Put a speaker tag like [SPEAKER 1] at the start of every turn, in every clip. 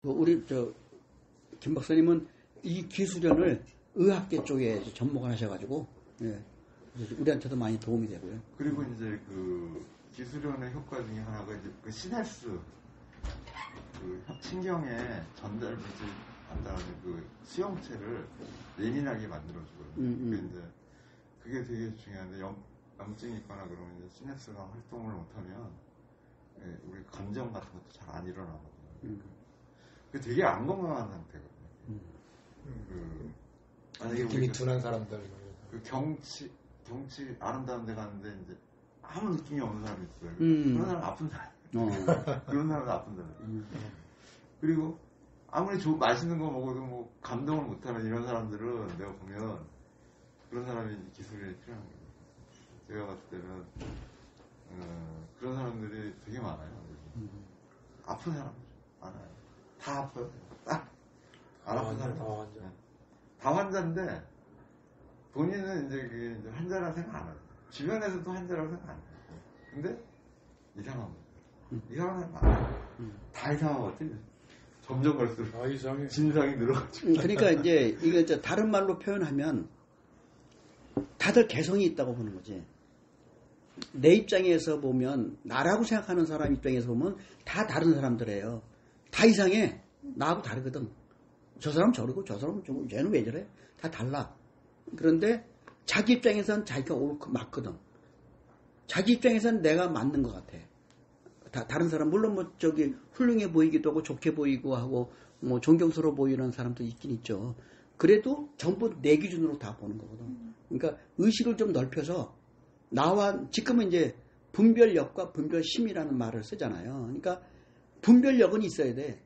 [SPEAKER 1] 우리 김 박사님은 이 기술연을 의학계 쪽에 접목을 하셔가지고 예, 그래서 우리한테도 많이 도움이 되고요.
[SPEAKER 2] 그리고 이제 그 기술연의 효과 중에 하나가 이제 그 시냅스 그 신경에 전달물질 한다는 그 수용체를 예민하게 만들어주거든요. 그게 되게 중요한데 염증이 있거나 그러면 이제 시냅스가 활동을 못하면 예, 우리 감정 같은 것도 잘 안 일어나거든요. 그게 되게 안 건강한 상태거든요.
[SPEAKER 3] 느낌이 둔한 사람들.
[SPEAKER 2] 그 경치 아름다운 데 가는데 이제 아무 느낌이 없는 사람이 있어요. 그런 사람은 아픈 사람. 그런 사람은 아픈 사람. 그리고 아무리 맛있는 거 먹어도 뭐 감동을 못하는 이런 사람들은 내가 보면 그런 사람이 기술이 필요한 거예요. 제가 봤을 때는 그런 사람들이 되게 많아요. 아픈 사람들 많아요. 다 아파요. 딱 안 아픈 사람. 다 환자인데 본인은 이제 그게 이제 환자라고 생각 안 하죠. 주변에서도 환자라고 생각 안 해요. 근데 이상한 거예요. 이상한 사람 많아요. 다 이상한 것 같아요. 점점 갈수록
[SPEAKER 3] 이상해.
[SPEAKER 2] 진상이 늘어가지고.
[SPEAKER 1] 그러니까 이제 이게 다른 말로 표현하면 다들 개성이 있다고 보는 거지. 내 입장에서 보면 나라고 생각하는 사람 입장에서 보면 다 다른 사람들이에요. 다 이상해. 나하고 다르거든. 저 사람은 저러고 저 사람은 저러고 쟤는 왜 저래? 다 달라. 그런데 자기 입장에서는 자기가 옳고 맞거든. 자기 입장에서는 내가 맞는 것 같아. 다른 사람 물론 뭐 훌륭해 보이기도 하고 좋게 보이고 하고 뭐 존경스러워 보이는 사람도 있긴 있죠. 그래도 전부 내 기준으로 다 보는 거거든. 그러니까 의식을 좀 넓혀서 나와 지금은 이제 분별력과 분별심이라는 말을 쓰잖아요. 그러니까 분별력은 있어야 돼.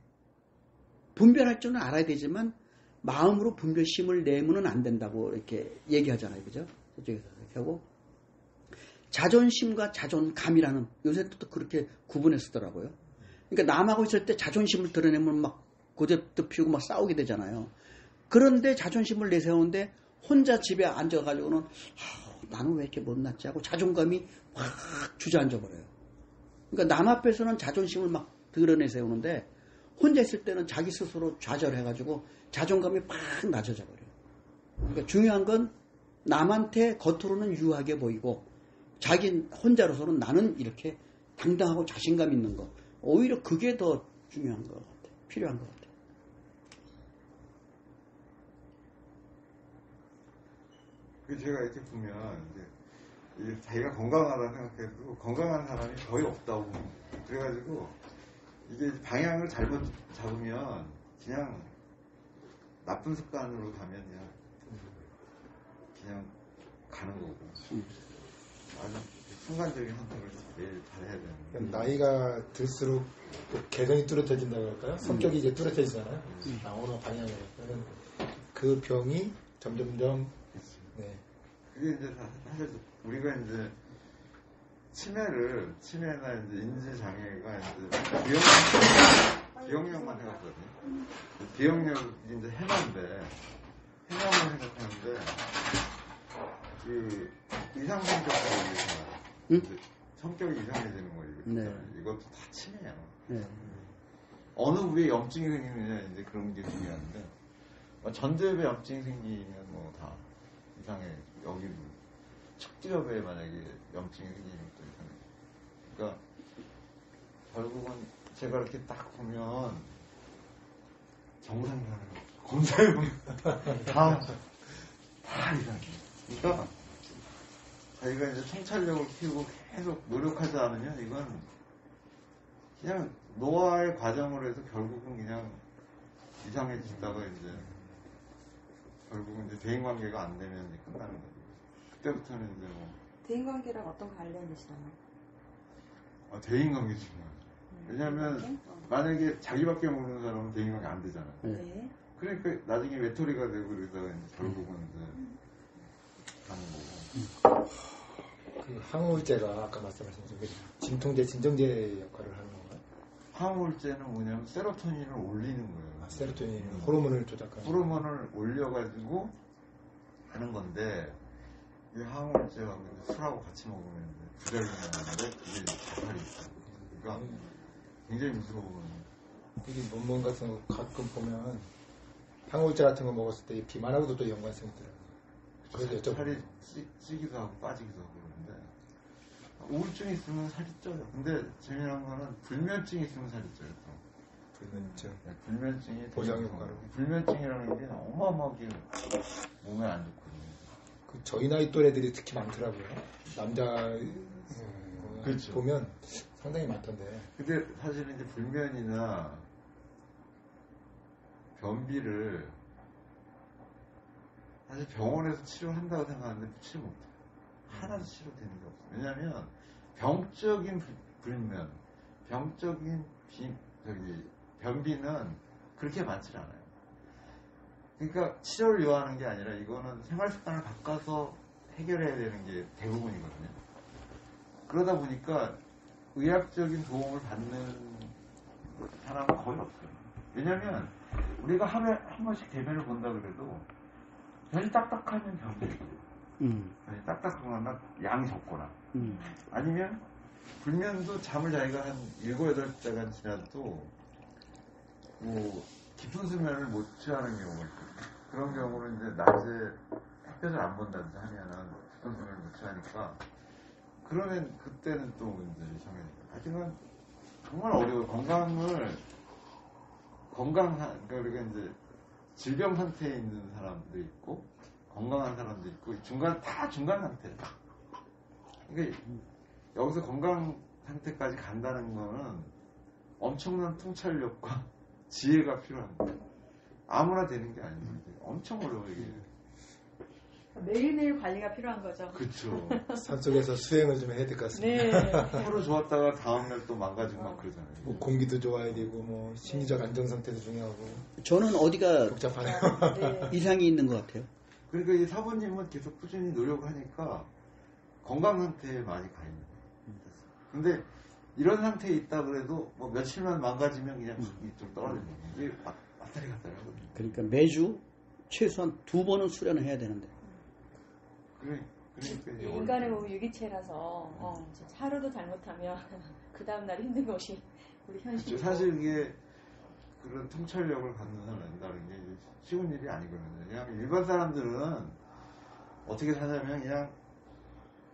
[SPEAKER 1] 분별할 줄은 알아야 되지만 마음으로 분별심을 내면은 안 된다고 이렇게 얘기하잖아요. 그죠? 저쪽에서 이렇게 하고 자존심과 자존감이라는 요새 또 그렇게 구분해 쓰더라고요. 그러니까 남하고 있을 때 자존심을 드러내면 막 고집도 피우고 막 싸우게 되잖아요. 그런데 자존심을 내세우는데 혼자 집에 앉아가지고는 나는 왜 이렇게 못났지 하고 자존감이 확 주저앉아 버려요. 그러니까 남 앞에서는 자존심을 막 드러내세우는데 혼자 있을 때는 자기 스스로 좌절해가지고 자존감이 팍 낮아져 버려요. 그러니까 중요한 건 남한테 겉으로는 유하게 보이고 자기 혼자로서는 나는 이렇게 당당하고 자신감 있는 거. 오히려 그게 더 중요한 것 같아요. 필요한 것 같아요.
[SPEAKER 2] 제가 이렇게 보면 이제 자기가 건강하다고 생각해도 건강한 사람이 거의 없다고. 그래가지고 이게 방향을 잘못 잡으면 그냥 나쁜 습관으로 가면 그냥 가는 거고. 아주 순간적인 선택을 매일 잘해야 되는.
[SPEAKER 3] 나이가 들수록 또 개성이 뚜렷해진다고 할까요? 성격이 이제 뚜렷해지잖아요. 어느 방향에. 그 병이 점점점. 네.
[SPEAKER 2] 그게 이제 사실 우리가 이제 치매나 이제 인지 장애가 이제 기억력만 해봤거든요. 기억력이 이제 해마인데 해마만 생각하는데 그 이상성격으로 성격이 이상해지는 거예요.
[SPEAKER 1] 네.
[SPEAKER 2] 이것도 다 치매예요.
[SPEAKER 1] 네.
[SPEAKER 2] 어느 부위에 염증이 생기느냐 이제 그런 게 중요한데 전두엽에 염증이 생기면 뭐 다 이상해. 여기 척지엽에 만약에 염증이 생기면 또 이상해. 그러니까 결국은 제가 이렇게 딱 보면 정상이라는 거 검사해보면 다 이상해. 그러니까 자기가 이제 통찰력을 키우고 계속 노력하지 않으면 이건 그냥 노화의 과정으로 해서 결국은 그냥 이상해진다가 이제 결국은 이제 대인관계가 안 되면 이제 끝나는 거죠. 그때부터는 이제 뭐
[SPEAKER 4] 대인관계랑 어떤 관련이시나요?
[SPEAKER 2] 대인관계 중요하죠. 왜냐하면 만약에 자기밖에 모르는 사람은 대인관계 안 되잖아요.
[SPEAKER 4] 네.
[SPEAKER 2] 그러니까 나중에 외톨이가 되고 그러다가 이제 결국은 이제 가는 거고.
[SPEAKER 3] 그 항우울제가 아까 말씀하신 진통제, 진정제 역할을 하는 건가요?
[SPEAKER 2] 항우울제는 뭐냐면 세로토닌을 올리는 거예요.
[SPEAKER 3] 세로토닌 호르몬을 조작하는.
[SPEAKER 2] 호르몬을 올려가지고 하는 건데 이 항우울제하고 술하고 같이 먹으면 부작용이 나는데 그게 자살이 있어요. 그러니까 굉장히 무서운
[SPEAKER 3] 여기 논문 같은 거 가끔 보면 항우울제 같은 거 먹었을 때 비만하고도 또 연관성이 있더라고요. 그래서
[SPEAKER 2] 살이
[SPEAKER 3] 여쭤보고.
[SPEAKER 2] 찌기도 하고 빠지기도 하고 그러는데 우울증이 있으면 살이 쪄요. 근데 재미난 거는 불면증이 있으면 살이 쪄요.
[SPEAKER 3] 불면증.
[SPEAKER 2] 네, 불면증이
[SPEAKER 3] 보장 효과로.
[SPEAKER 2] 불면증이라는 게 어마어마하게 몸에 안 좋거든요.
[SPEAKER 3] 그 저희 나이 또래들이 특히 많더라고요. 남자
[SPEAKER 2] 그렇죠.
[SPEAKER 3] 보면 상당히 많던데.
[SPEAKER 2] 근데 사실은 이제 불면이나 변비를 사실 병원에서 치료한다고 생각하는데 치료 못해요. 하나도 치료되는 게 없어요. 왜냐하면 병적인 불면, 병적인 변비는 그렇게 많지 않아요. 그러니까 치료를 요하는 게 아니라 이거는 생활 습관을 바꿔서 해결해야 되는 게 대부분이거든요. 그러다 보니까 의학적인 도움을 받는 사람은 거의 없어요. 왜냐하면 우리가 하루에 한 번씩 대변을 본다 그래도 변이 딱딱하면 변비예요. 변이 딱딱하거나 양이 적거나 아니면 불면도 잠을 자기가 한 7, 8시간 지나도 뭐 깊은 수면을 못 취하는 경우가 있거든요. 그런 경우는 이제 낮에 햇볕을 안 본다든지 하면은 깊은 수면을 못 취하니까 그러면 그때는 또 문제를 정해져요. 하지만 정말 어려워요. 그러니까 이제 질병 상태에 있는 사람도 있고 건강한 사람도 있고 중간 상태예요. 그러니까 여기서 건강 상태까지 간다는 거는 엄청난 통찰력과 지혜가 필요한 거예요. 아무나 되는 게 아닌데 엄청 어려워요 이게.
[SPEAKER 4] 매일매일 관리가 필요한 거죠.
[SPEAKER 2] 그렇죠.
[SPEAKER 3] 산속에서 수행을 좀 해야 될 것 같습니다.
[SPEAKER 4] 네.
[SPEAKER 2] 하루 좋았다가 다음날 또 망가지고 막 그러잖아요.
[SPEAKER 3] 뭐 공기도 좋아야 되고 뭐 심리적 안정 상태도 중요하고
[SPEAKER 1] 저는 어디가
[SPEAKER 3] 복잡하네요.
[SPEAKER 4] 네.
[SPEAKER 1] 이상이 있는 것 같아요.
[SPEAKER 2] 그러니까 이 사부님은 계속 꾸준히 노력하니까 건강 상태에 많이 가 있는 거예요. 근데 이런 상태에 있다 그래도 뭐 며칠만 망가지면 그냥 좀 떨어지는 거예요. 이게 왔다리 갔다리 하거든요.
[SPEAKER 1] 그러니까 매주 최소한 2번은 수련을 해야 되는데.
[SPEAKER 2] 그러니까 이제
[SPEAKER 4] 인간의 몸이 유기체라서 진짜 하루도 잘못하면 그 다음날 힘든 것이 우리 현실이고.
[SPEAKER 2] 사실 이게 그런 통찰력을 갖는 사람이라는 게 쉬운 일이 아니거든요. 그냥 일반 사람들은 어떻게 사냐면 그냥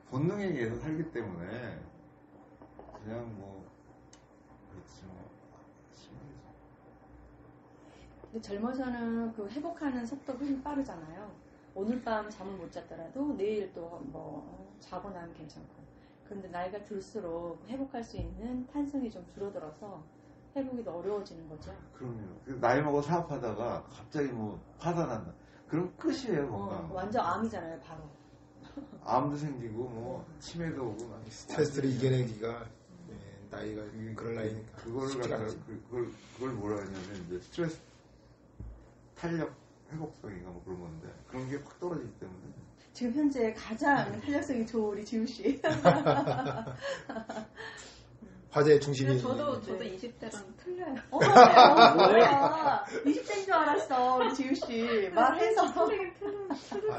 [SPEAKER 2] 본능에 의해서 살기 때문에 그냥 뭐 그렇지 뭐 심하게.
[SPEAKER 4] 근데 젊어서는 그 회복하는 속도가 훨씬 빠르잖아요. 오늘 밤 잠을 못 잤더라도 내일 또 뭐 자고 나면 괜찮고. 그런데 나이가 들수록 회복할 수 있는 탄성이 좀 줄어들어서 회복이 더 어려워지는 거죠.
[SPEAKER 2] 그럼요. 나이 먹어 사업하다가 갑자기 뭐 파산한다. 그럼 끝이에요 건강.
[SPEAKER 4] 완전 암이잖아요 바로.
[SPEAKER 2] 암도 생기고 뭐 치매도 오고 막
[SPEAKER 3] 스트레스를 이겨내기가 나이가 그럴 나이니까
[SPEAKER 2] 그거를 갖다가 그걸 뭐라 하냐면 이제 스트레스 탄력 회복성인가 뭐 그런 건데 그런 게 확 떨어지기 때문에
[SPEAKER 4] 지금 현재 가장 탄력성이 좋은 우리 지우 씨.
[SPEAKER 3] 화제의 중심이.
[SPEAKER 5] 저도 20대랑 틀려요.
[SPEAKER 4] 뭐야? 20대인 줄 알았어 우리 지우 씨. 말해서.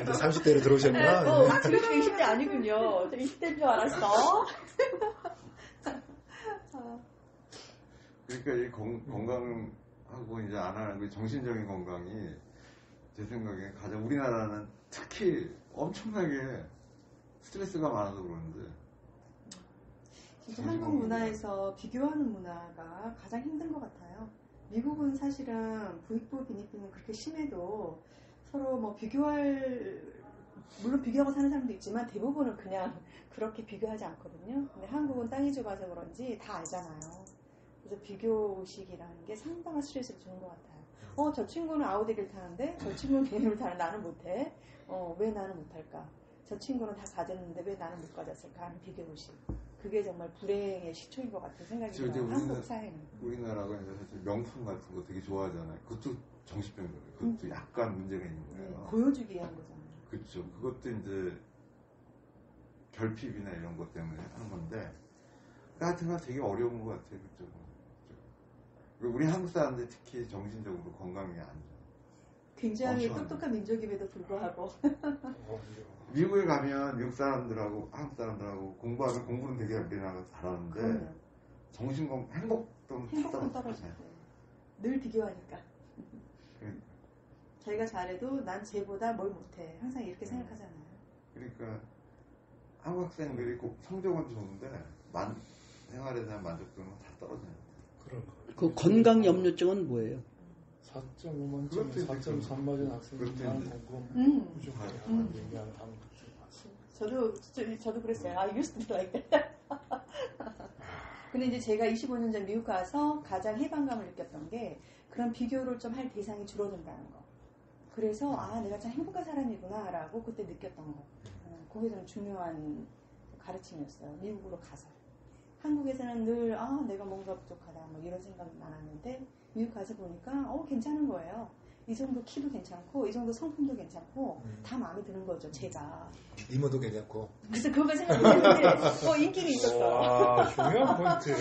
[SPEAKER 3] 이제 30대로 들어오셨구나.
[SPEAKER 4] 지우 씨 20대 아니군요. 저 20대인 줄 알았어.
[SPEAKER 2] 그러니까 이 건강하고 이제 안 하는 그 정신적인 건강이 제 생각에 가장 우리나라는 특히 엄청나게 스트레스가 많아서 그러는데
[SPEAKER 4] 진짜 한국 문화에서 비교하는 문화가 가장 힘든 것 같아요. 미국은 사실은 부익부 빈익빈은 그렇게 심해도 서로 뭐 물론 비교하고 사는 사람도 있지만 대부분은 그냥 그렇게 비교하지 않거든요. 근데 한국은 땅이 좁아서 그런지 다 알잖아요. 그래서 비교의식이라는 게 상당한 스트레스를 주는 것 같아요. 저 친구는 아우디를 타는데 저 친구는 BMW를 타는데 나는 못해. 왜 나는 못할까? 저 친구는 다 가졌는데 왜 나는 못 가졌을까 하는 비교의식. 그게 정말 불행의 시초인 것 같은 생각이 들어요. 한국 사회는.
[SPEAKER 2] 우리나라가 이제 사실 명품 같은 거 되게 좋아하잖아요. 그것도 정신병 거예요. 그것도 약간 문제가 있는 거예요.
[SPEAKER 4] 네, 보여주기 위한 거잖아요.
[SPEAKER 2] 그렇죠. 그것도 이제 결핍이나 이런 것 때문에 하는 건데 하여튼간 되게 어려운 것 같아요. 그쪽은. 우리 한국 사람들 특히 정신적으로 건강이 안 좋아요.
[SPEAKER 4] 굉장히 똑똑한 민족임에도 불구하고
[SPEAKER 2] 미국에 가면 미국 사람들하고 한국 사람들하고 공부하면 공부는 되게 잘하는데 정신건강 행복도는
[SPEAKER 4] 행복도 떨어지고 늘 비교하니까.
[SPEAKER 2] 그-
[SPEAKER 4] 자기가 잘해도 난 쟤보다 뭘 못해. 항상 이렇게 생각하잖아요.
[SPEAKER 2] 그러니까 한국 학생들이 꼭 성적은 좋은데 생활에 대한 만족도는 다 떨어져요.
[SPEAKER 3] 그런 거.
[SPEAKER 1] 그 건강 염려증은 뭐예요?
[SPEAKER 3] 4.5만점에
[SPEAKER 2] 그것도
[SPEAKER 3] 4.3 맞은 학생이
[SPEAKER 2] 그것도
[SPEAKER 3] 많은
[SPEAKER 2] 있는데.
[SPEAKER 3] 공부는 부족하다는 얘기하는 단어도 봤어요.
[SPEAKER 4] 저도 그랬어요. I used to be like that. 근데 이제 제가 25년 전 미국 가서 가장 해방감을 느꼈던 게 그런 비교를 좀 할 대상이 줄어든다는 거. 그래서 내가 참 행복한 사람이구나 라고 그때 느꼈던 거. 그게 좀 중요한 가르침이었어요. 미국으로 가서. 한국에서는 늘 내가 뭔가 부족하다 뭐 이런 생각이 많았는데 미국 가서 보니까 괜찮은 거예요. 이 정도 키도 괜찮고 이 정도 성품도 괜찮고 다 마음에 드는 거죠. 제가.
[SPEAKER 3] 이모도 괜찮고.
[SPEAKER 4] 그래서 그거 생각했는데 인기는 있었어.
[SPEAKER 3] 와, 중요한 포인트.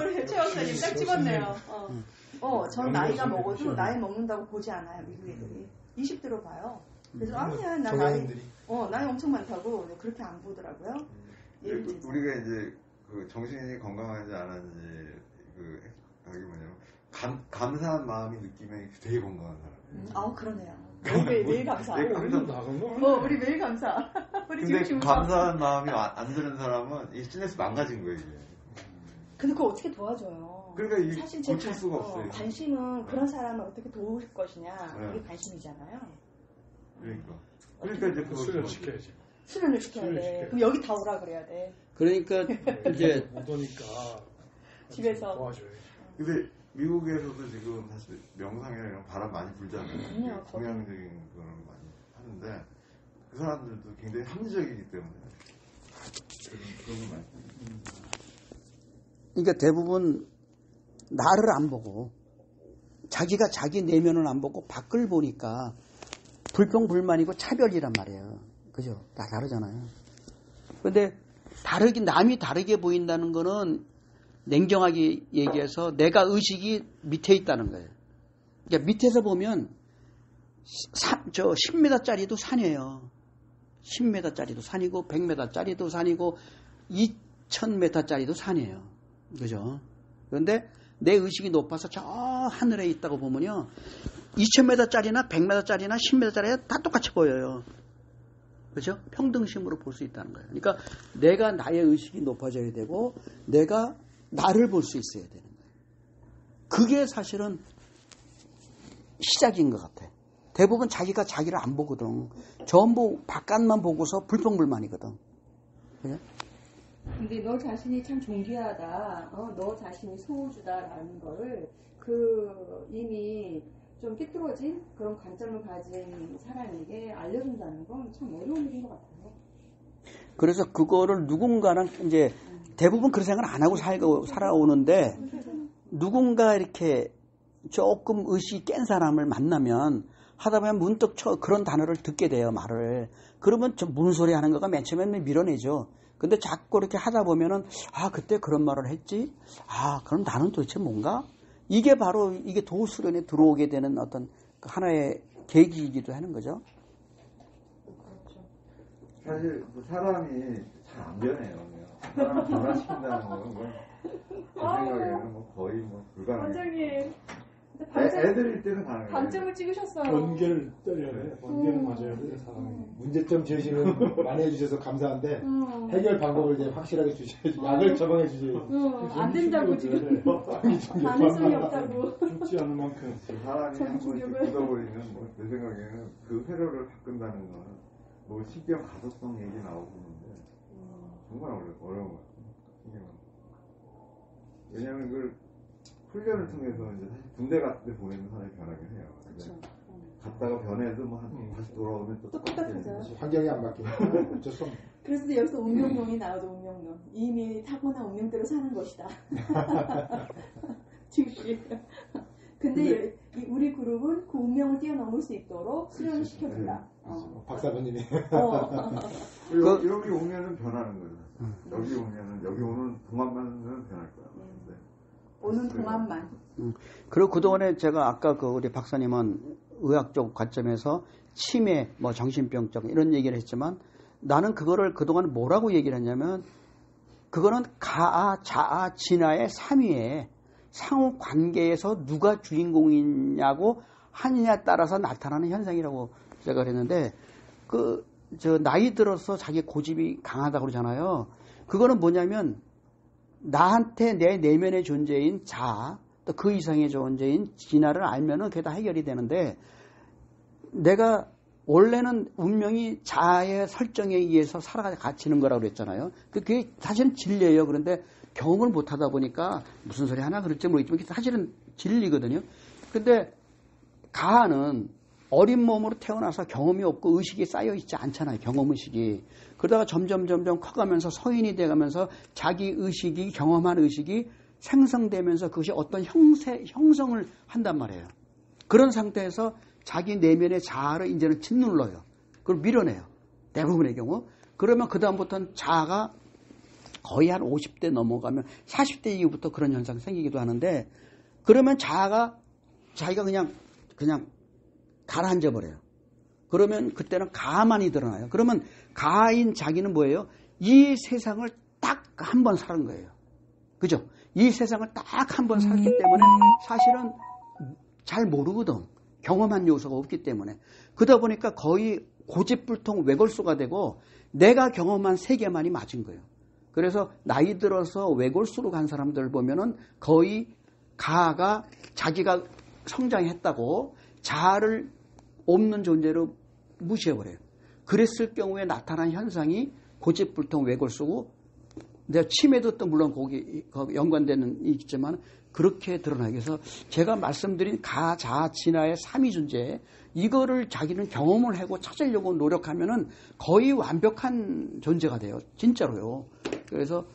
[SPEAKER 4] 우리 최 박사님 딱 집었네요. 전 나이가 먹어도 나이 먹는다고 보지 않아요. 미국 애들이. 20대로 봐요. 그래서 아니야 나
[SPEAKER 3] 정양인들이.
[SPEAKER 4] 나이 엄청 많다고 그렇게 안 보더라고요. 예를 들어서.
[SPEAKER 2] 우리가 이제 그 정신이 건강하지 않은지 여기 뭐냐면 감사한 마음이 느끼면 되게 건강한 사람.
[SPEAKER 4] 그러네요. 매일 감사.
[SPEAKER 2] 매일 감사.
[SPEAKER 4] 우리 매일 감사. 우리 지금
[SPEAKER 2] 근데 감사한 마음이 안 드는 사람은 이 스트레스 망가진 거예요, 이게.
[SPEAKER 4] 근데 그거 어떻게 도와줘요?
[SPEAKER 2] 그러니까 이게
[SPEAKER 4] 사실 제
[SPEAKER 2] 고칠 수가 없어요.
[SPEAKER 4] 관심은 그런 사람을 어떻게 도울 것이냐. 그게 관심이잖아요.
[SPEAKER 2] 그러니까 이제 그걸
[SPEAKER 3] 수련 시켜야지.
[SPEAKER 4] 수련을 시켜야 돼. 그럼 여기 다 오라 그래야 돼.
[SPEAKER 1] 그러니까 이제
[SPEAKER 3] 못 오니까
[SPEAKER 4] 집에서.
[SPEAKER 3] 도와줘야지.
[SPEAKER 2] 근데 미국에서도 지금 사실 명상이나 이런 바람 많이 불잖아요. 동양적인 거는 많이 하는데 그 사람들도 굉장히 합리적이기 때문에 그런 거 많이.
[SPEAKER 1] 그러니까 대부분 나를 안 보고 자기가 자기 내면을 안 보고 밖을 보니까 불평불만이고 차별이란 말이에요. 그죠? 다 다르잖아요. 근데 남이 다르게 보인다는 거는 냉정하게 얘기해서 내가 의식이 밑에 있다는 거예요. 그러니까 밑에서 보면 10m짜리도 산이에요. 10m짜리도 산이고 100m짜리도 산이고 2000m짜리도 산이에요. 그죠? 그런데 내 의식이 높아서 저 하늘에 있다고 보면요. 2000m짜리나 100m짜리나 10m짜리가 다 똑같이 보여요. 그죠? 평등심으로 볼 수 있다는 거예요. 그러니까 내가 나의 의식이 높아져야 되고 내가 나를 볼 수 있어야 되는 거예요. 그게 사실은 시작인 것 같아요. 대부분 자기가 자기를 안 보거든. 전부 바깥만 보고서 불평불만이거든. 그죠?
[SPEAKER 6] 근데 너 자신이 참 존귀하다. 너 자신이 소우주다라는 거를 이미 좀 삐뚤어진 그런 관점을 가진 사람에게 알려준다는 건 참 어려운 일인 것 같아요.
[SPEAKER 1] 그래서 그거를 누군가는 이제 대부분 그런 생각을 안 하고 살아오는데 누군가 이렇게 조금 의식이 깬 사람을 만나면 하다 보면 문득 그런 단어를 듣게 돼요, 말을. 그러면 좀 무슨 소리 하는 거가 맨 처음에는 밀어내죠. 근데 자꾸 이렇게 하다 보면은 그때 그런 말을 했지? 그럼 나는 도대체 뭔가? 이게 바로 이게 도수련에 들어오게 되는 어떤 하나의 계기이기도 하는 거죠.
[SPEAKER 2] 사실 사람이 잘 안 변해요. 사람을 변화시킨다는 거는 제 생각에는 거의 불가능해요.
[SPEAKER 6] 원장님,
[SPEAKER 2] 애들일 때는 가능해요.
[SPEAKER 6] 감점을 찍으셨어요.
[SPEAKER 3] 번개를 때려야 돼. 번개를 맞아야 돼, 사람이. 문제점 제시는 많이 해주셔서 감사한데 해결 방법을 이제 확실하게 주셔야지. 약을 처방해 주셔야지.
[SPEAKER 6] 안 된다고 지금. 가능성이 없다고.
[SPEAKER 3] 죽지 않을 만큼.
[SPEAKER 2] 사람이 한 번씩 굳어버리면 내 생각에는 그 회로를 바꾼다는 거는 신경 가독성 얘기 나오고 있는데 정말 어려운 것 같아요. 왜냐하면 그걸 훈련을 통해서 이제 사실 군대 같은 데 보내는 사람이 변하긴 해요.
[SPEAKER 4] 그렇죠.
[SPEAKER 2] 갔다가 변해도 다시 돌아오면 또
[SPEAKER 4] 똑같아져요.
[SPEAKER 3] 환경이 안 바뀌니까 어쩔 수 없네.
[SPEAKER 4] 그래서 여기서 운명론이 나오죠. 운명론. 이미 타고난 운명대로 사는 것이다. 즉시. 근데 우리 그룹은 그 운명을 뛰어넘을 수 있도록 수련을 시켜준다.
[SPEAKER 3] 박사부님이.
[SPEAKER 2] 여기 오면은 변하는 거죠. 여기 오면은 여기 오는 동안만은 변할 거야.
[SPEAKER 4] 오는 동안만.
[SPEAKER 1] 그리고 그동안에 제가 아까 우리 박사님은 의학적 관점에서 치매, 정신병적 이런 얘기를 했지만 나는 그거를 그동안 뭐라고 얘기를 했냐면 그거는 가아, 자아, 진아의 3위에 상호 관계에서 누가 주인공이냐고 하느냐에 따라서 나타나는 현상이라고 제가 그랬는데, 나이 들어서 자기 고집이 강하다고 그러잖아요. 그거는 뭐냐면, 나한테 내 내면의 존재인 자아, 또 그 이상의 존재인 진화를 알면은 그게 다 해결이 되는데, 내가 원래는 운명이 자아의 설정에 의해서 살아가치는 거라고 그랬잖아요. 그게 사실은 진리예요. 그런데 경험을 못 하다 보니까 무슨 소리 하나 그럴지 모르겠지만 그게 사실은 진리거든요. 근데 가는 어린 몸으로 태어나서 경험이 없고 의식이 쌓여 있지 않잖아요. 경험 의식이. 그러다가 점점 커가면서 성인이 돼가면서 자기 의식이, 경험한 의식이 생성되면서 그것이 어떤 형성을 한단 말이에요. 그런 상태에서 자기 내면의 자아를 이제는 짓눌러요. 그걸 밀어내요. 대부분의 경우. 그러면 그다음부터는 자아가 거의 한 50대 넘어가면 40대 이후부터 그런 현상이 생기기도 하는데, 그러면 자아가 자기가 그냥 가라앉아 버려요. 그러면 그때는 가만이 드러나요. 그러면 가인 자기는 뭐예요? 이 세상을 딱 한 번 살은 거예요. 그죠? 이 세상을 딱 한 번 살기 때문에 사실은 잘 모르거든. 경험한 요소가 없기 때문에. 그러다 보니까 거의 고집불통 외골수가 되고 내가 경험한 세계만이 맞은 거예요. 그래서 나이 들어서 외골수로 간 사람들 보면은 거의 가가 자기가 성장했다고 자아를 없는 존재로 무시해버려요. 그랬을 경우에 나타난 현상이 고집불통 외골수고, 내가 치매도 또 물론 거기 연관되는 있지만 그렇게 드러나기 위해서 제가 말씀드린 가, 자, 진화의 삼위 존재, 이거를 자기는 경험을 하고 찾으려고 노력하면은 거의 완벽한 존재가 돼요. 진짜로요. 그래서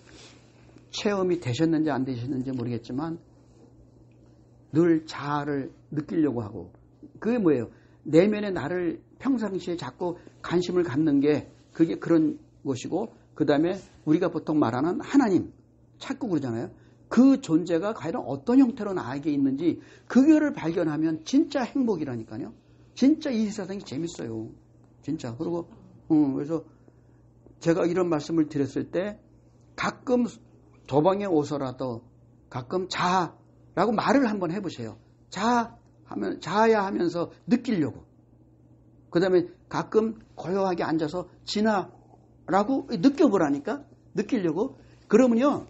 [SPEAKER 1] 체험이 되셨는지 안 되셨는지 모르겠지만 늘 자아를 느끼려고 하고, 그게 뭐예요? 내면의 나를 평상시에 자꾸 관심을 갖는 게 그게 그런 것이고, 그 다음에 우리가 보통 말하는 하나님 찾고 그러잖아요. 그 존재가 과연 어떤 형태로 나에게 있는지 그거를 발견하면 진짜 행복이라니까요. 진짜 이 세상이 재밌어요. 진짜. 그리고 그래서 제가 이런 말씀을 드렸을 때 가끔 도방에 오서라도 가끔 자라고 말을 한번 해보세요. 자야 하면서 느끼려고. 그 다음에 가끔 고요하게 앉아서 진화라고 느껴보라니까. 느끼려고. 그러면요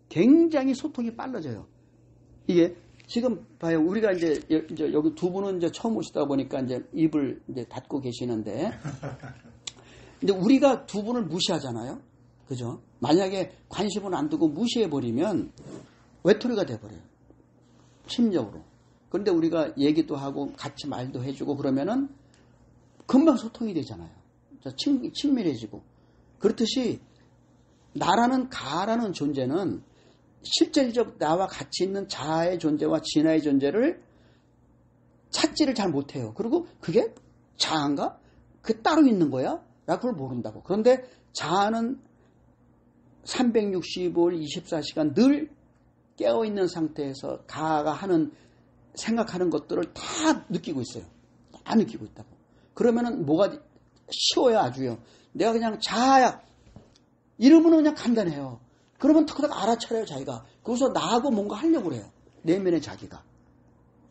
[SPEAKER 1] 굉장히 소통이 빨라져요. 이게 지금 봐요. 우리가 이제 여기 두 분은 이제 처음 오시다 보니까 이제 입을 이제 닫고 계시는데, 근데 우리가 두 분을 무시하잖아요. 그죠? 만약에 관심을 안 두고 무시해버리면 외톨이가 돼버려요. 심적으로. 그런데 우리가 얘기도 하고 같이 말도 해주고 그러면은 금방 소통이 되잖아요. 친밀해지고. 그렇듯이 나라는 가라는 존재는 실질적 나와 같이 있는 자아의 존재와 진화의 존재를 찾지를 잘 못해요. 그리고 그게 자아인가? 그게 따로 있는 거야? 라고 그걸 모른다고. 그런데 자아는 365일 24시간 늘 깨어있는 상태에서 가가 생각하는 것들을 다 느끼고 있어요. 다 느끼고 있다고. 그러면은 뭐가 쉬워요, 아주요. 내가 그냥 자아야. 이러면 그냥 간단해요. 그러면 턱 알아차려요, 자기가. 그래서 나하고 뭔가 하려고 그래요. 내면의 자기가.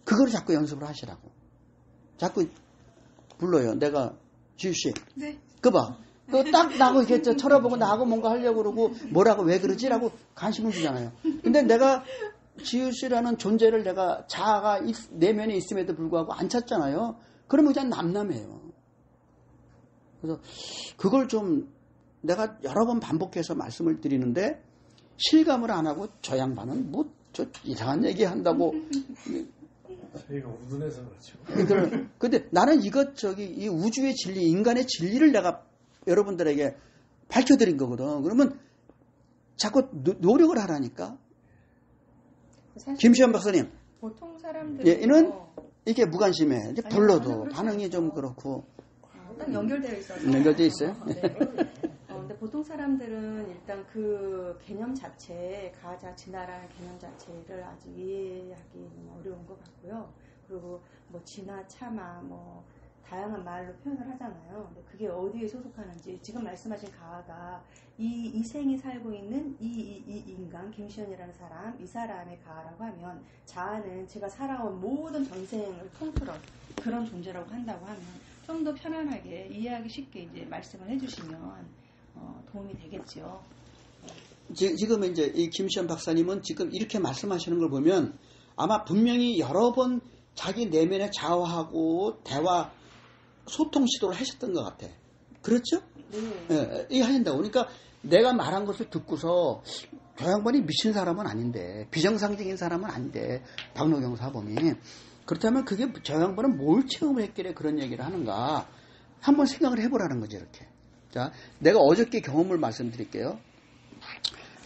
[SPEAKER 1] 그걸 자꾸 연습을 하시라고. 자꾸 불러요. 내가, 지우씨.
[SPEAKER 4] 네.
[SPEAKER 1] 그거 봐. 그거 딱 나하고 이렇게 쳐다보고 나하고 뭔가 하려고 그러고 뭐라고 왜 그러지라고 관심을 주잖아요. 근데 내가 지우씨라는 존재를 내가 자아가 내면에 있음에도 불구하고 안 찾잖아요. 그러면 그냥 남남해요. 그래서 그걸 좀 내가 여러 번 반복해서 말씀을 드리는데 실감을 안 하고 저 양반은 뭐 저 이상한 얘기 한다고.
[SPEAKER 3] 저희가 우둔해서 그렇죠.
[SPEAKER 1] 근데 나는 이 우주의 진리, 인간의 진리를 내가 여러분들에게 밝혀드린 거거든. 그러면 자꾸 노력을 하라니까. 김시현 박사님.
[SPEAKER 6] 보통 사람들은
[SPEAKER 1] 얘는 이게 무관심해. 이제 불러도 반응이 좀 그렇고.
[SPEAKER 6] 딱 연결되어 있어서.
[SPEAKER 1] 연결되어 있어요?
[SPEAKER 6] 네. 근데 보통 사람들은 일단 그 개념 자체, 가자, 진화라는 개념 자체를 아직 이해하기 어려운 것 같고요. 그리고 뭐 진화, 참화, 뭐
[SPEAKER 4] 다양한 말로 표현을 하잖아요. 근데 그게 어디에 소속하는지 지금 말씀하신 가가 이 생이 살고 있는 이 인간 김시현이라는 사람, 이 사람의 가라고 하면 자아는 제가 살아온 모든 전생을 통틀어 그런 존재라고 한다고 하면 좀 더 편안하게 이해하기 쉽게 이제 말씀을 해주시면 도움이 되겠죠.
[SPEAKER 1] 지금 이제 이 김시현 박사님은 지금 이렇게 말씀하시는 걸 보면 아마 분명히 여러 번 자기 내면에 자화하고 대화, 소통 시도를 하셨던 것 같아. 그렇죠?
[SPEAKER 4] 네.
[SPEAKER 1] 예, 이거 하신다고. 그러니까 내가 말한 것을 듣고서 저 양반이 미친 사람은 아닌데, 비정상적인 사람은 아닌데, 박노경 사범이. 그렇다면 그게 저 양반은 뭘 체험을 했길래 그런 얘기를 하는가. 한번 생각을 해보라는 거지, 이렇게. 자, 내가 어저께 경험을 말씀드릴게요.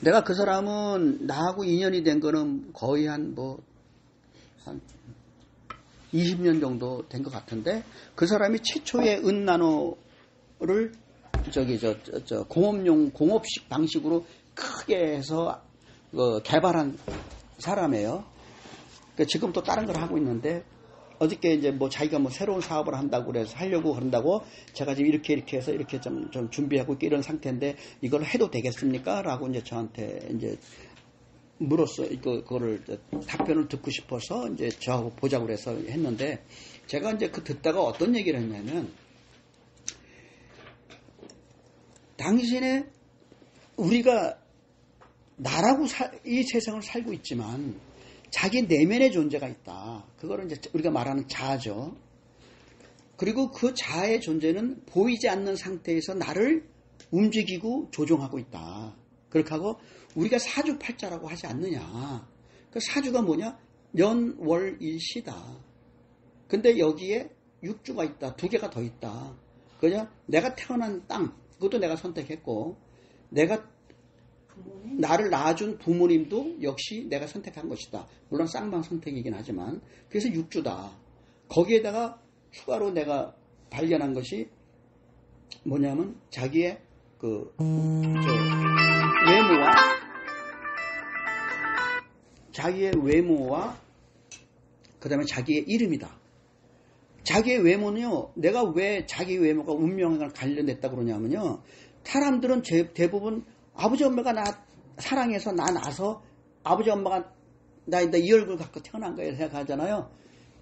[SPEAKER 1] 내가 그 사람은 나하고 인연이 된 거는 거의 한 20년 정도 된 것 같은데, 그 사람이 최초의 은나노를 공업식 방식으로 크게 해서 개발한 사람이에요. 그러니까 지금 또 다른 걸 하고 있는데, 어저께 이제 자기가 새로운 사업을 한다고 그래서 하려고 그런다고 제가 지금 이렇게 해서 이렇게 좀 준비하고 이런 상태인데 이걸 해도 되겠습니까? 라고 이제 저한테 이제 물었어. 그거를 답변을 듣고 싶어서 이제 저하고 보자고 그래서 했는데, 제가 이제 듣다가 어떤 얘기를 했냐면, 당신의 우리가 나라고 이 세상을 살고 있지만 자기 내면의 존재가 있다. 그거를 이제 우리가 말하는 자아죠. 그리고 그 자아의 존재는 보이지 않는 상태에서 나를 움직이고 조종하고 있다. 그렇게 하고 우리가 사주팔자라고 하지 않느냐. 그 사주가 뭐냐? 년, 월, 일, 시다. 근데 여기에 육주가 있다. 2개가 더 있다. 그죠? 내가 태어난 땅, 그것도 내가 선택했고, 나를 낳아준 부모님도 역시 내가 선택한 것이다. 물론 쌍방 선택이긴 하지만. 그래서 육주다. 거기에다가 추가로 내가 발견한 것이 뭐냐면 자기의 외모와 그 다음에 자기의 이름이다. 자기의 외모는요, 내가 왜 자기 외모가 운명과 관련됐다고 그러냐면요, 사람들은 대부분 아버지 엄마가 나 사랑해서 나 낳아서 아버지 엄마가 나 이 얼굴 갖고 태어난 거예요 생각하잖아요.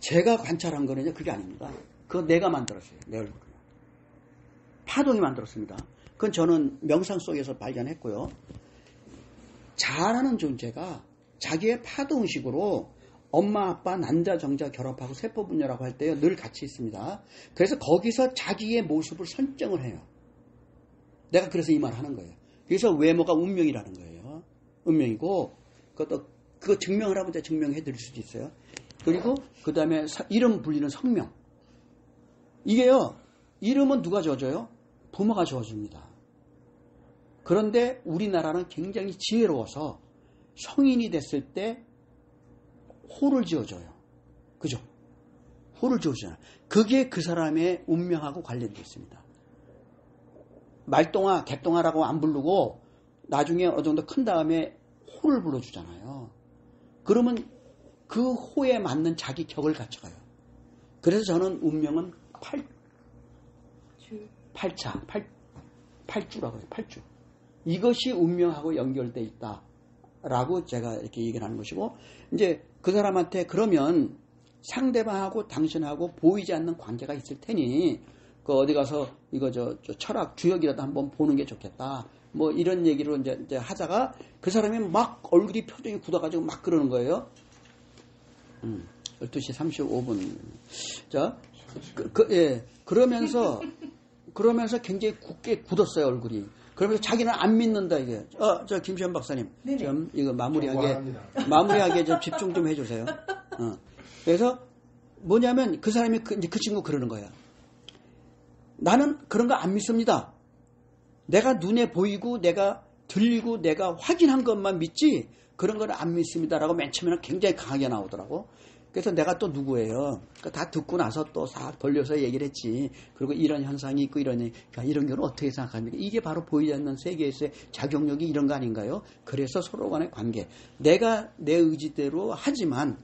[SPEAKER 1] 제가 관찰한 거는요, 그게 아닙니다. 그거 내가 만들었어요. 내 얼굴을. 파동이 만들었습니다. 그건 저는 명상 속에서 발견했고요. 자아라는 존재가 자기의 파동식으로 엄마, 아빠, 난자, 정자 결합하고 세포분열하고 할 때요, 늘 같이 있습니다. 그래서 거기서 자기의 모습을 선정을 해요. 내가 그래서 이 말을 하는 거예요. 그래서 외모가 운명이라는 거예요. 운명이고, 그거 증명을 하면 제가 증명해 드릴 수도 있어요. 그리고 그 다음에 이름 불리는 성명. 이게요, 이름은 누가 지어줘요? 부모가 지어줍니다. 그런데 우리나라는 굉장히 지혜로워서 성인이 됐을 때 호를 지어줘요. 그죠? 호를 지어주잖아요. 그게 그 사람의 운명하고 관련되어 있습니다. 말똥아, 개똥아라고 안 부르고 나중에 어느 정도 큰 다음에 호를 불러주잖아요. 그러면 그 호에 맞는 자기 격을 갖춰가요. 그래서 저는 운명은 팔주라고 해요. 팔주. 이것이 운명하고 연결되어 있다라고 제가 이렇게 얘기를 하는 것이고, 이제 그 사람한테 그러면 상대방하고 당신하고 보이지 않는 관계가 있을 테니 어디 가서 이거 철학 주역이라도 한번 보는 게 좋겠다. 이런 얘기로 이제 하다가 그 사람이 막 얼굴이 표정이 굳어가지고 막 그러는 거예요. 12시 35분. 자, 그러면서 굉장히 굳게 굳었어요, 얼굴이. 그러면서 자기는 안 믿는다, 이게. 저 김시현 박사님.
[SPEAKER 4] 네네.
[SPEAKER 1] 좀 이거 마무리하게 좀 집중 좀 해주세요. 그래서 뭐냐면 그 사람이 그 친구 그러는 거야. 나는 그런 거 안 믿습니다. 내가 눈에 보이고 내가 들리고 내가 확인한 것만 믿지 그런 건 안 믿습니다라고 맨 처음에는 굉장히 강하게 나오더라고. 그래서 내가 또 누구예요? 그러니까 다 듣고 나서 또 싹 돌려서 얘기를 했지. 그리고 이런 현상이 있고 이런 경우는 어떻게 생각합니까? 이게 바로 보이지 않는 세계에서의 작용력이 이런 거 아닌가요? 그래서 서로 간의 관계. 내가 내 의지대로 하지만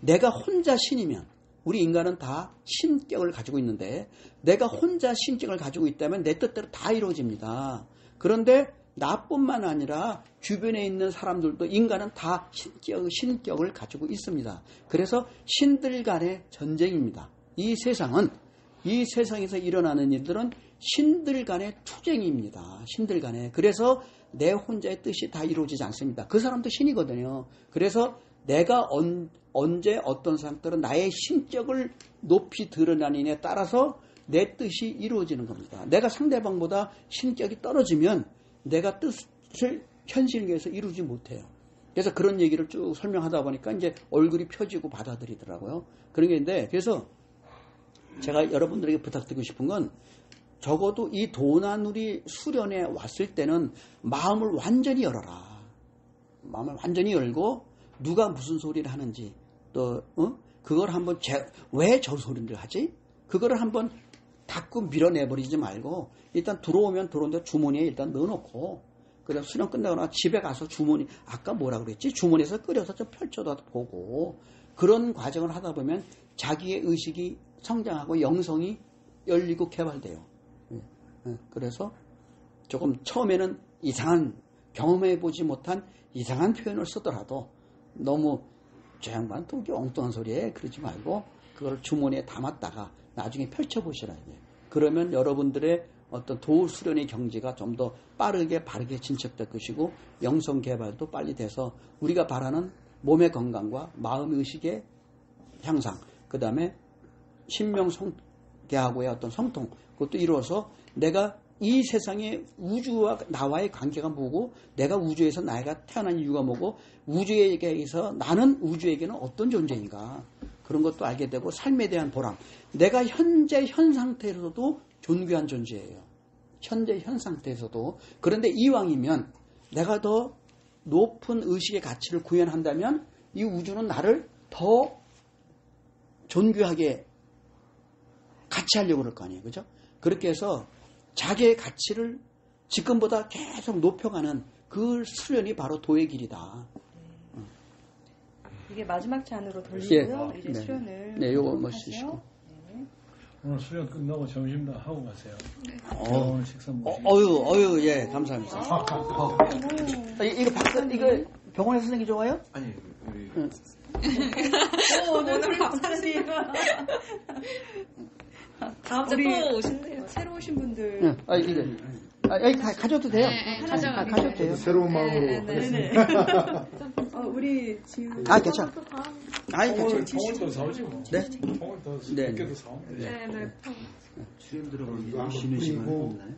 [SPEAKER 1] 내가 혼자 신이면 우리 인간은 다 신격을 가지고 있는데 내가 혼자 신격을 가지고 있다면 내 뜻대로 다 이루어집니다. 그런데 나뿐만 아니라 주변에 있는 사람들도 인간은 다 신격을 가지고 있습니다. 그래서 신들 간의 전쟁입니다. 이 세상에서 일어나는 일들은 신들 간의 투쟁입니다. 신들 간에. 그래서 내 혼자의 뜻이 다 이루어지지 않습니다. 그 사람도 신이거든요. 그래서 내가 언제 어떤 사람들은 나의 신격을 높이 드러나느냐에 따라서 내 뜻이 이루어지는 겁니다. 내가 상대방보다 신격이 떨어지면 내가 뜻을 현실에서 이루지 못해요. 그래서 그런 얘기를 쭉 설명하다 보니까 이제 얼굴이 펴지고 받아들이더라고요. 그런 게 있는데, 그래서 제가 여러분들에게 부탁드리고 싶은 건 적어도 이 도나누리 수련에 왔을 때는 마음을 완전히 열어라. 마음을 완전히 열고 누가 무슨 소리를 하는지 또 그걸 한번 왜 저 소리를 하지? 그거를 한번 닫고 밀어내버리지 말고 일단 들어오면 들어오는데 주머니에 일단 넣어놓고 그다음 수련 끝나거나 집에 가서 주머니 아까 뭐라 그랬지? 주머니에서 끓여서 좀 펼쳐다 보고 그런 과정을 하다 보면 자기의 의식이 성장하고 영성이 열리고 개발돼요. 그래서 조금 처음에는 이상한 경험해보지 못한 이상한 표현을 쓰더라도 너무 저 양반 또 엉뚱한 소리에 그러지 말고 그걸 주머니에 담았다가 나중에 펼쳐보시라. 그러면 여러분들의 어떤 도울 수련의 경지가 좀 더 빠르게 바르게 진척될 것이고 영성 개발도 빨리 돼서 우리가 바라는 몸의 건강과 마음 의식의 향상, 그 다음에 신명 성계하고의 어떤 성통, 그것도 이루어서 내가 이 세상의 우주와 나와의 관계가 뭐고 내가 우주에서 나이가 태어난 이유가 뭐고 우주에게서 나는 우주에게는 어떤 존재인가 그런 것도 알게 되고 삶에 대한 보람, 내가 현재 현 상태에서도 존귀한 존재예요. 현재 현 상태에서도. 그런데 이왕이면 내가 더 높은 의식의 가치를 구현한다면 이 우주는 나를 더 존귀하게 같이 하려고 그럴 거 아니에요. 그죠? 그렇게 해서 자기의 가치를 지금보다 계속 높여가는 그 수련이 바로 도의 길이다.
[SPEAKER 4] 이게 마지막 잔으로 돌리고요.
[SPEAKER 1] 예.
[SPEAKER 4] 이제
[SPEAKER 1] 네.
[SPEAKER 4] 수련을
[SPEAKER 1] 네, 요거 뭐
[SPEAKER 4] 하죠.
[SPEAKER 1] 쓰시고.
[SPEAKER 4] 네.
[SPEAKER 7] 오늘 수련 끝나고 점심도 하고 가세요.
[SPEAKER 1] 어.
[SPEAKER 7] 오늘 식사 모시고.
[SPEAKER 1] 어유, 예, 감사합니다. 이거 이거 병원에서 쓰는 게 좋아요?
[SPEAKER 2] 아니 우리
[SPEAKER 4] 오늘 감사드려요.
[SPEAKER 5] 다음 주에 또 오신대요.
[SPEAKER 4] 새로 오신 분들.
[SPEAKER 1] 응. 이거. 여기 가져도 돼요.
[SPEAKER 5] 네,
[SPEAKER 1] 가져도 돼요.
[SPEAKER 3] 새로운 마음으로
[SPEAKER 5] 네.
[SPEAKER 3] 하겠습니다.
[SPEAKER 4] 우리 지금
[SPEAKER 1] 괜찮아.
[SPEAKER 7] 통을
[SPEAKER 1] 괜찮아.
[SPEAKER 7] 더 사오지 뭐.
[SPEAKER 1] 네?
[SPEAKER 7] 통을 더
[SPEAKER 1] 네.
[SPEAKER 7] 몇 개도 사오면 되지.
[SPEAKER 5] 네.
[SPEAKER 1] 수련 들어가면
[SPEAKER 3] 이거
[SPEAKER 1] 쉬는 시간
[SPEAKER 3] 그리고
[SPEAKER 1] 없나요?